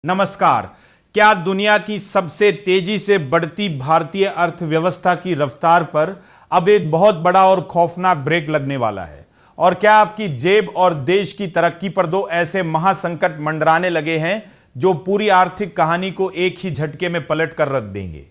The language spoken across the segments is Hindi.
नमस्कार। क्या दुनिया की सबसे तेजी से बढ़ती भारतीय अर्थव्यवस्था की रफ्तार पर अब एक बहुत बड़ा और खौफनाक ब्रेक लगने वाला है? और क्या आपकी जेब और देश की तरक्की पर दो ऐसे महासंकट मंडराने लगे हैं जो पूरी आर्थिक कहानी को एक ही झटके में पलट कर रख देंगे?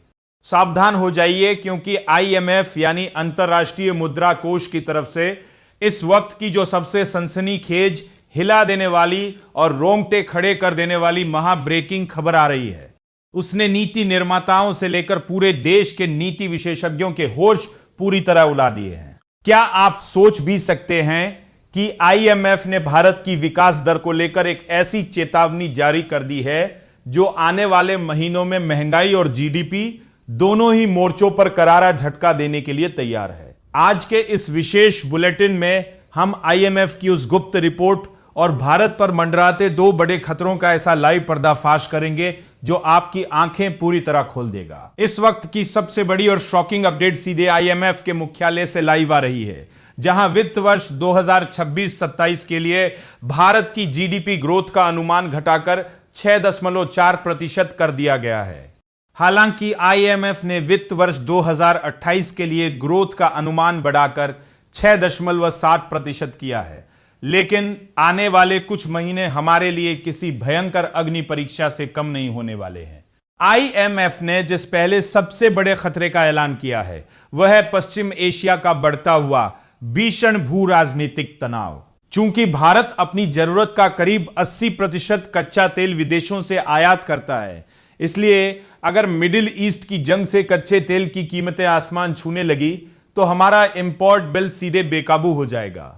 सावधान हो जाइए, क्योंकि आईएमएफ यानी अंतर्राष्ट्रीय मुद्रा कोष की तरफ से इस वक्त की जो सबसे सनसनीखेज, हिला देने वाली और रोंगटे खड़े कर देने वाली महा ब्रेकिंग खबर आ रही है। उसने नीति निर्माताओं से लेकर पूरे देश के नीति विशेषज्ञों के होश पूरी तरह उड़ा दिए हैं। क्या आप सोच भी सकते हैं कि आईएमएफ ने भारत की विकास दर को लेकर एक ऐसी चेतावनी जारी कर दी है जो आने वाले महीनों में महंगाई और जीडीपी दोनों ही मोर्चों पर करारा झटका देने के लिए तैयार है। आज के इस विशेष बुलेटिन में हम आईएमएफ की उस गुप्त रिपोर्ट और भारत पर मंडराते दो बड़े खतरों का ऐसा लाइव पर्दाफाश करेंगे जो आपकी आंखें पूरी तरह खोल देगा। इस वक्त की सबसे बड़ी और शॉकिंग अपडेट सीधे आईएमएफ के मुख्यालय से लाइव आ रही है, जहां वित्त वर्ष 2026-27 के लिए भारत की जीडीपी ग्रोथ का अनुमान घटाकर 6.4% कर दिया गया है। हालांकि आईएमएफ ने वित्त वर्ष 2028 के लिए ग्रोथ का अनुमान बढ़ाकर 6.7% किया है, लेकिन आने वाले कुछ महीने हमारे लिए किसी भयंकर अग्नि परीक्षा से कम नहीं होने वाले हैं। आईएमएफ ने जिस पहले सबसे बड़े खतरे का ऐलान किया है वह है पश्चिम एशिया का बढ़ता हुआ भीषण भू राजनीतिक तनाव। चूंकि भारत अपनी जरूरत का करीब 80% कच्चा तेल विदेशों से आयात करता है, इसलिए अगर मिडिल ईस्ट की जंग से कच्चे तेल की कीमतें आसमान छूने लगी तो हमारा इंपोर्ट बिल सीधे बेकाबू हो जाएगा।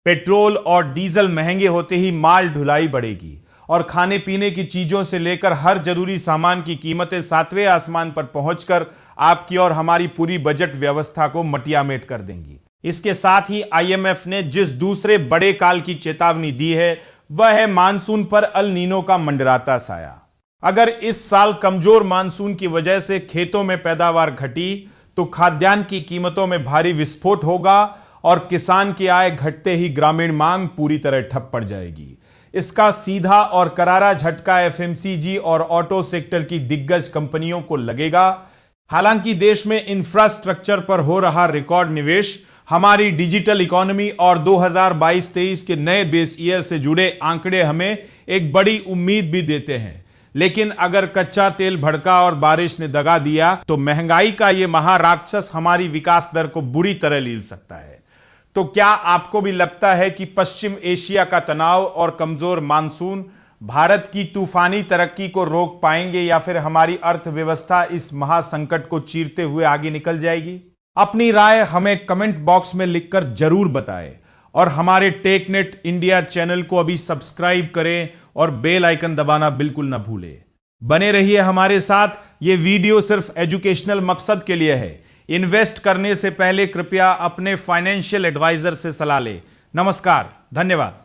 पेट्रोल और डीजल महंगे होते ही माल ढुलाई बढ़ेगी और खाने पीने की चीजों से लेकर हर जरूरी सामान की कीमतें सातवें आसमान पर पहुंचकर आपकी और हमारी पूरी बजट व्यवस्था को मटियामेट कर देंगी। इसके साथ ही आईएमएफ ने जिस दूसरे बड़े काल की चेतावनी दी है वह है मानसून पर अल नीनो का मंडराता साया। अगर इस साल कमजोर मानसून की वजह से खेतों में पैदावार घटी तो खाद्यान्न की कीमतों में भारी विस्फोट होगा और किसान की आय घटते ही ग्रामीण मांग पूरी तरह ठप पड़ जाएगी। इसका सीधा और करारा झटका एफएमसीजी और ऑटो सेक्टर की दिग्गज कंपनियों को लगेगा। हालांकि देश में इंफ्रास्ट्रक्चर पर हो रहा रिकॉर्ड निवेश, हमारी डिजिटल इकोनॉमी और 2022-23 के नए बेस ईयर से जुड़े आंकड़े हमें एक बड़ी उम्मीद भी देते हैं। लेकिन अगर कच्चा तेल भड़का और बारिश ने दगा दिया तो महंगाई का यह महाराक्षस हमारी विकास दर को बुरी तरह लील सकता है। तो क्या आपको भी लगता है कि पश्चिम एशिया का तनाव और कमजोर मानसून भारत की तूफानी तरक्की को रोक पाएंगे, या फिर हमारी अर्थव्यवस्था इस महासंकट को चीरते हुए आगे निकल जाएगी? अपनी राय हमें कमेंट बॉक्स में लिखकर जरूर बताएं और हमारे टेकनेट इंडिया चैनल को अभी सब्सक्राइब करें और बेल आइकन दबाना बिल्कुल ना भूलें। बने रहिए हमारे साथ। यह वीडियो सिर्फ एजुकेशनल मकसद के लिए है। इन्वेस्ट करने से पहले कृपया अपने फाइनेंशियल एडवाइजर से सलाह लें। नमस्कार, धन्यवाद।